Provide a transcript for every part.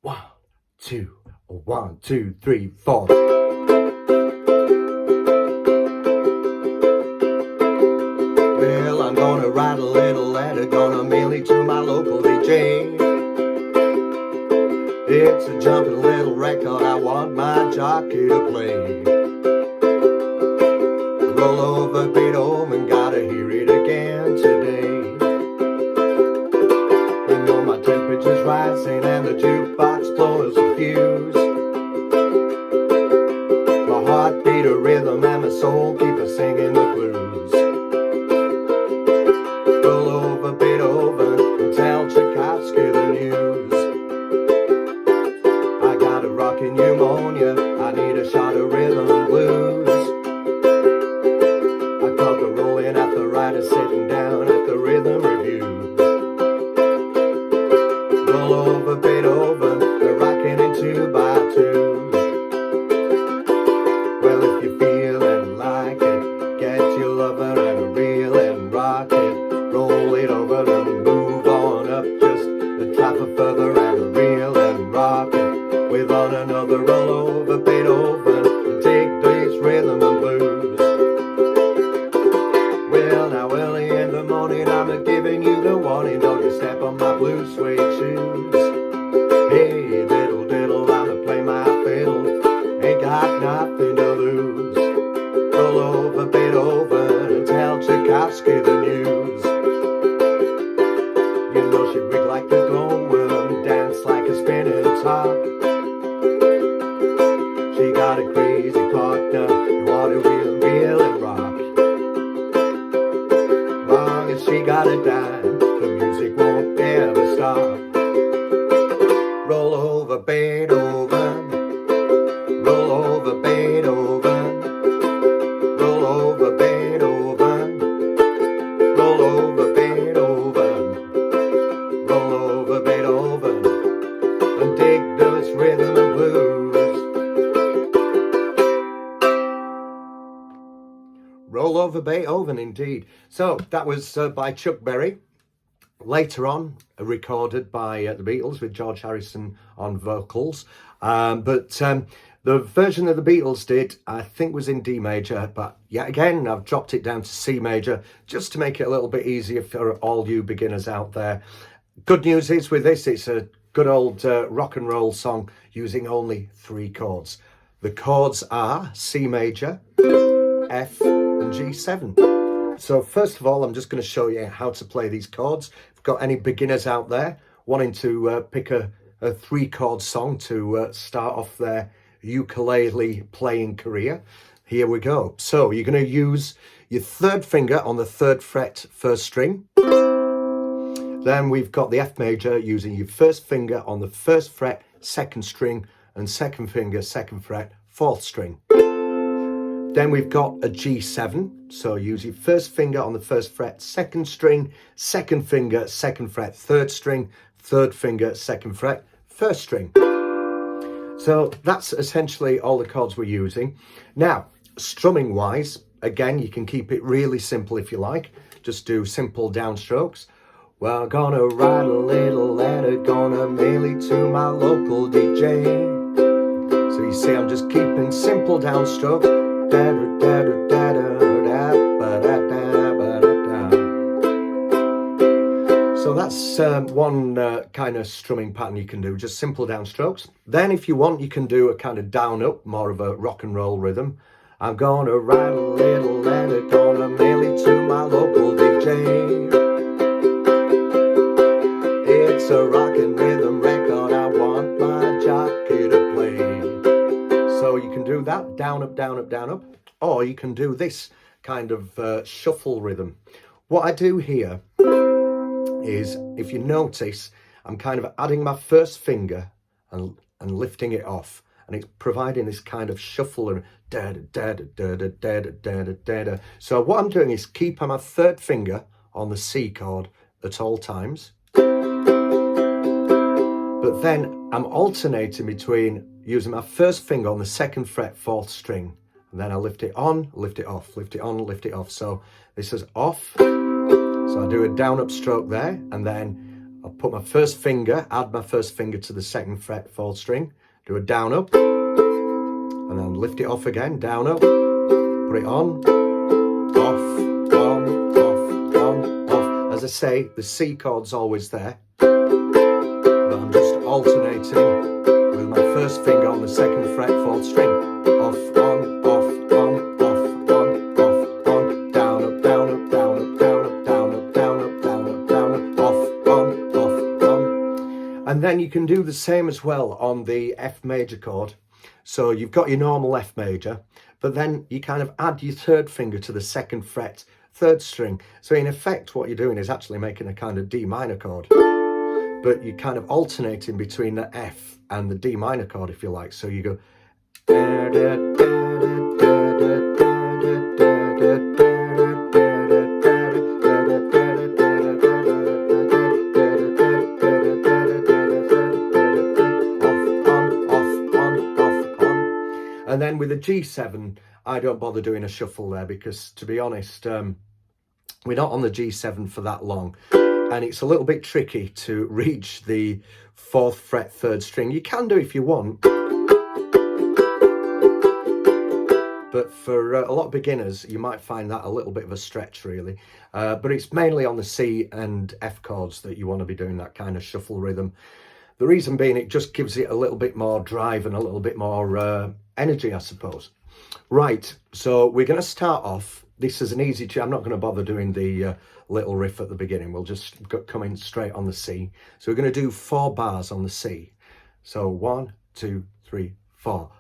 One, two, 1, 2, 3, 4. Well, I'm gonna write a little letter, gonna mail it to my local DJ. It's a jumpin' little record, I want my jockey to play. Roll over Beethoven, gotta hear it again today. You know my temperature's rising and the jukebox blows a fuse. My heart beat a rhythm and my soul keep a singing the blues. Roll over Beethoven and tell Tchaikovsky the news. I got a rockin' pneumonia, I need a shot of rhythm and blues. I caught the rollin' arthritis sitting down at the rhythm review. Roll over Beethoven, they're rockin' in 2 by 2. Well, if you're feeling like it, get your lover and reel and rock it. Roll it over and move on up just a trifle further and reel and rock it. With on another roll over Beethoven and take this rhythm and blues. Well, now early in the morning I'm giving you the warning, don't you step on my blue suede shoes. Hey, diddle diddle, I'ma play my fiddle, ain't got nothing to lose. Roll over Beethoven and tell Tchaikovsky the news. You know she wig like the glowworm, dance like a spinning top. She got a crazy partner, you ought to reel and rock. Long as she got a dime, the music won't ever stop. Roll over Beethoven, roll over Beethoven, roll over Beethoven, roll over Beethoven, roll over Beethoven, and dig this rhythm and blues. Roll over Beethoven, indeed. So that was by Chuck Berry. Later on, recorded by the Beatles with George Harrison on vocals. The version that the Beatles did, I think, was in D major. But yet again, I've dropped it down to C major just to make it a little bit easier for all you beginners out there. Good news is with this, it's a good old rock and roll song using only 3 chords. The chords are C major, F and G7. So first of all, I'm just going to show you how to play these chords. If you've got any beginners out there wanting to pick a 3-chord song to start off their ukulele playing career, here we go. So you're going to use your 3rd finger on the 3rd fret 1st string. Then we've got the F major using your 1st finger on the 1st fret 2nd string and 2nd finger 2nd fret 4th string. Then we've got a G7, so use your 1st finger on the 1st fret 2nd string, 2nd finger 2nd fret 3rd string, 3rd finger 2nd fret 1st string. So that's essentially all the chords we're using. Now, strumming wise, again, you can keep it really simple if you like. Just do simple downstrokes. Well, gonna write a little letter, gonna mail it to my local DJ. So you see, I'm just keeping simple downstrokes. So that's one kind of strumming pattern you can do, just simple downstrokes. Then if you want, you can do a kind of down up, more of a rock and roll rhythm. I'm gonna write a little letter, gonna mail it to my local DJ. It's a rockin' rhythm record, I want my jockey to play. So you can do that, down up, down up, down up, or you can do this kind of shuffle rhythm. What I do here is, if you notice, I'm kind of adding my 1st finger and lifting it off, and it's providing this kind of shuffle and da da da da da da da da da da. So what I'm doing is keep my 3rd finger on the C chord at all times. But then I'm alternating between using my 1st finger on the 2nd fret 4th string, and then I lift it on, lift it off, lift it on, lift it off. So this is off. So I do a down up stroke there, and then I'll put my first finger, add my first finger to the second fret, 4th string, do a down up, and then lift it off again, down up, put it on, off, on, off, on, off. As I say, the C chord's always there, but I'm just alternating with my first finger on the 2nd fret, 4th string, off, on, off, on, off, on, off, on, down up, down up, down up, down up, down up, down up, down up, down up, off, on, off, on. And then you can do the same as well on the F major chord. So you've got your normal F major, but then you kind of add your 3rd finger to the 2nd fret, 3rd string. So in effect, what you're doing is actually making a kind of D minor chord, but you're kind of alternating between the F and the D minor chord, if you like. So you go, and then with a G7, I don't bother doing a shuffle there because, to be honest, we're not on the G7 for that long. And it's a little bit tricky to reach the 4th fret, 3rd string. You can do if you want. But for a lot of beginners, you might find that a little bit of a stretch, really. But it's mainly on the C and F chords that you want to be doing that kind of shuffle rhythm. The reason being, it just gives it a little bit more drive and a little bit more energy, I suppose. Right, so we're going to start off. This is an easy tune. I'm not going to bother doing the little riff at the beginning. We'll just come in straight on the C. So we're going to do 4 bars on the C. So 1, 2, 3, 4.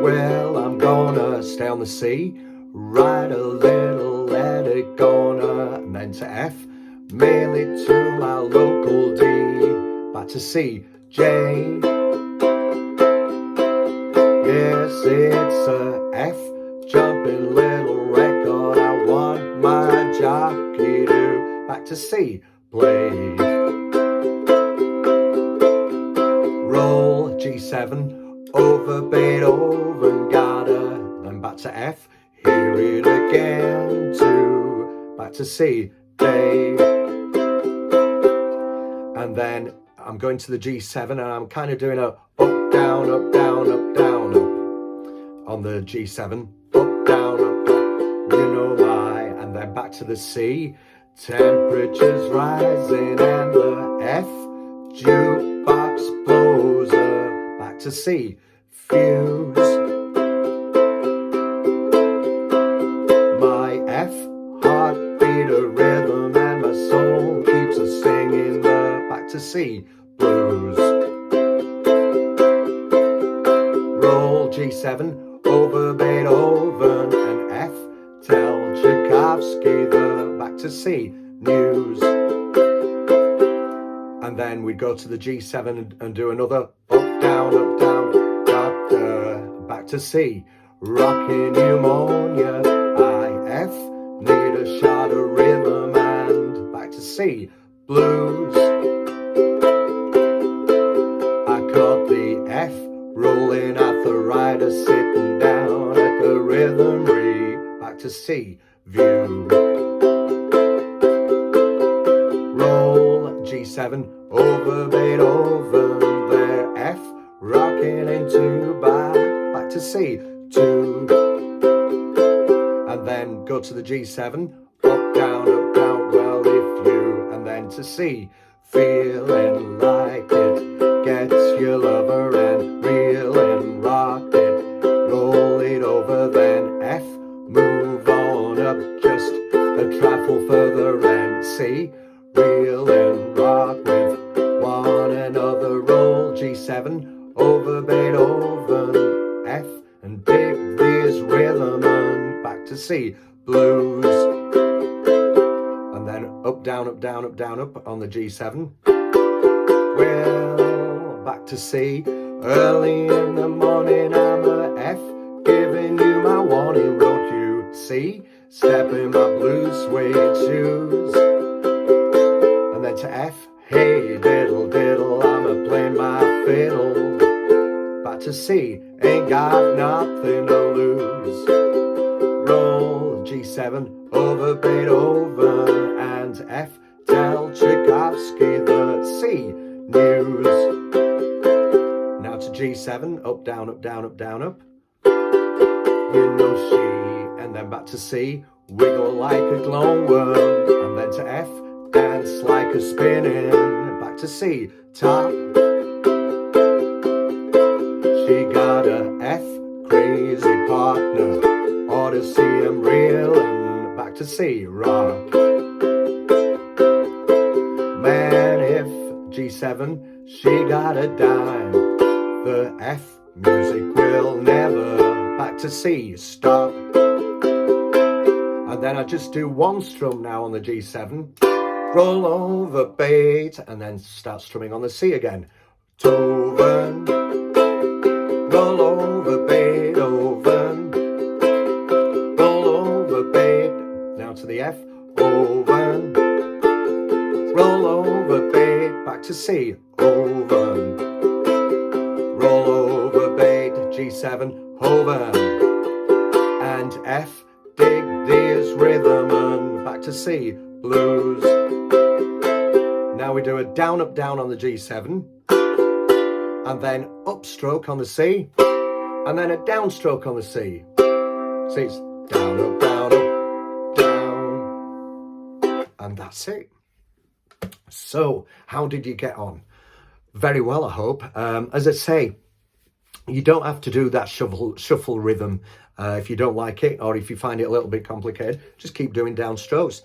Well, I'm gonna stay on the C, write a little, let it gonna, and then to F, mail it to my local D, back to C, J. Yes, it's a F, jumping little record. I want my jockey to, back to C, play. Roll, G7, over Beethoven, gotta, then back to F, hear it again, to, back to C, day. And then I'm going to the G7 and I'm kind of doing a up, down, up, down, up, down, up on the G7, up, down, you know why. And then back to the C, temperatures rising, and the F, jukebox blows up, back to C, fuse. My F, heartbeat a rhythm, and my soul keeps a singing the, back to C, blues. Roll, G7, over Beethoven, and F, tell Tchaikovsky the, back to C, news. And then we go to the G7 and do another up, down, da, da, back to C, rockin, pneumonia. I, F, need a shot of rhythm, and back to C, blues. I caught the F, rolling arthritis, sitting down at the rhythm re, back to C, view. Roll, G7, over Beethoven, there F, rocking into back to C, 2. And then go to the G7, up, down, well if you, and then to C, feeling like it gets your lover, and reel and rock it, roll it over, then F, move on up just a trifle further, and C, reel and rock with one another. Roll, G7, over Beethoven, F, and dig this rhythm, and back to C, blues. And then up, down, up on the G7. Well, back to C, early in the morning, I'm a F, giving you my warning, won't you see? Step in my blue suede shoes. And then to F, hey diddle diddle, I'm a playing my fiddle. Back to C, ain't got nothing to lose. Roll, G7 over Beethoven, and F, tell Tchaikovsky the C news. Now to G7, up, down, up, down, up, down, up. You know she, and then back to C, wiggle like a glowworm, and then to F, dance like a spinning, back to C, top. She got a F, crazy partner, ought to see him real, and back to C, rock. Man, if G7, she got a dime, the F music will never, back to C, stop. And then I just do one strum now on the G7, roll over beat, and then start strumming on the C again. Beethoven, roll over Beethoven, roll over beat. Now to the F, Oven, roll over beat, back to C, Oven, roll over beat, G7, Oven, and F, dig this rhythm, and back to C, blues. Now we do a down, up, down on the G7, and then upstroke on the C, and then a downstroke on the C. See, it's down, up, down, and that's it. So, how did you get on? Very well, I hope. As I say, you don't have to do that shuffle rhythm if you don't like it, or if you find it a little bit complicated. Just keep doing downstrokes.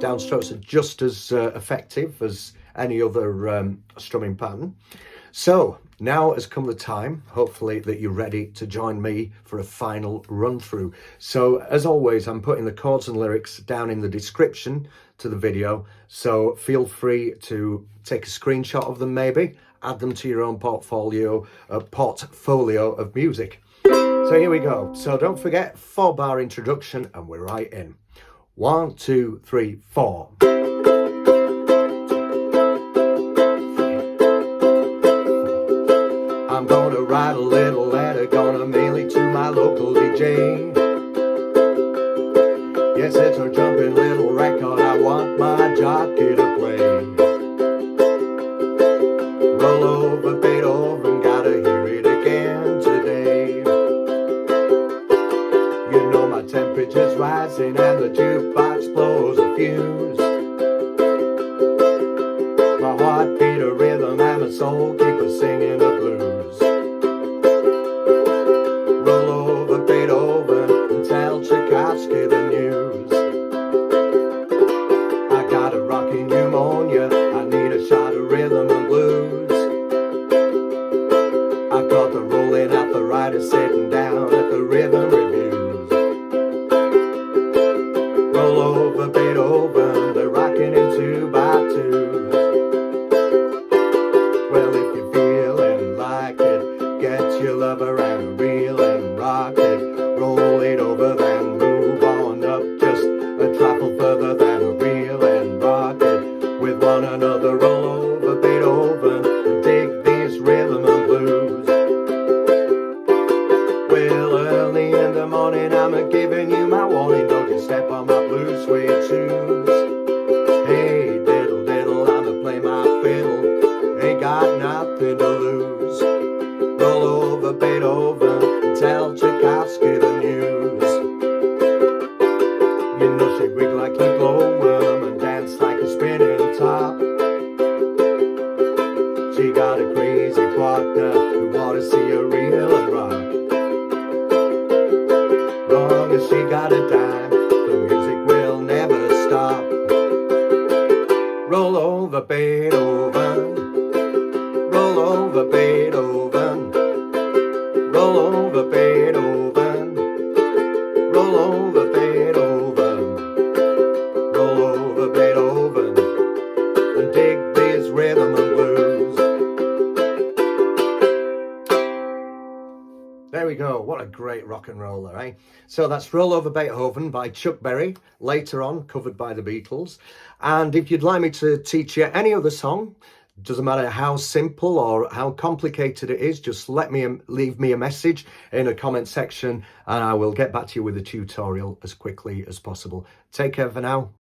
Downstrokes are just as effective as any other strumming pattern. So now has come the time, hopefully, that you're ready to join me for a final run through. So as always, I'm putting the chords and lyrics down in the description to the video, so feel free to take a screenshot of them, maybe add them to your own portfolio of music. So here we go. So don't forget, 4-bar introduction, and we're right in. 1, 2, 3, 4. I'm gonna write a little letter, gonna mail it to my local DJ. Yes, it's a jumping little record, I want my jockey to play. Roll over Beethoven, gotta hear it again today. You know my temperature's rising and the jukebox blows a fuse. My heart beat a rhythm and my soul keeps singing the blues. Roll over Beethoven and tell Tchaikovsky the news. I got a rockin' pneumonia, I need a shot of rhythm and blues. I got the rollin' arthritis, sitting down at the rhythm reviews. Roll over Beethoven, they're rocking in 2x2. Well, if you're feeling like it, get your lover and reel and rock it. Roll it over, then move on up just a trifle further than a reel and rock it. With one another, roll over Beethoven and dig this rhythm and blues. Well, early in the morning, I'm giving you my warning. Don't you step on my blue suede shoes. Hey, diddle, diddle, I'ma play my fiddle. Ain't got nothing to lose. Roll over Beethoven and tell Tchaikovsky the news. You know she wiggle like a glowworm and dance like a spinning top. She got a crazy partner who wanna see her reel and rock. Long as she got a dime, the music will never stop. Roll over Beethoven, roll over Beethoven, roll over Beethoven, roll over Beethoven, roll over Beethoven, and dig this rhythm and blues. There we go. What a great rock and roller, eh? So that's Roll Over Beethoven by Chuck Berry, later on covered by the Beatles. And if you'd like me to teach you any other song, Doesn't matter how simple or how complicated it is, just leave me a message in a comment section and I will get back to you with a tutorial as quickly as possible. Take care for now.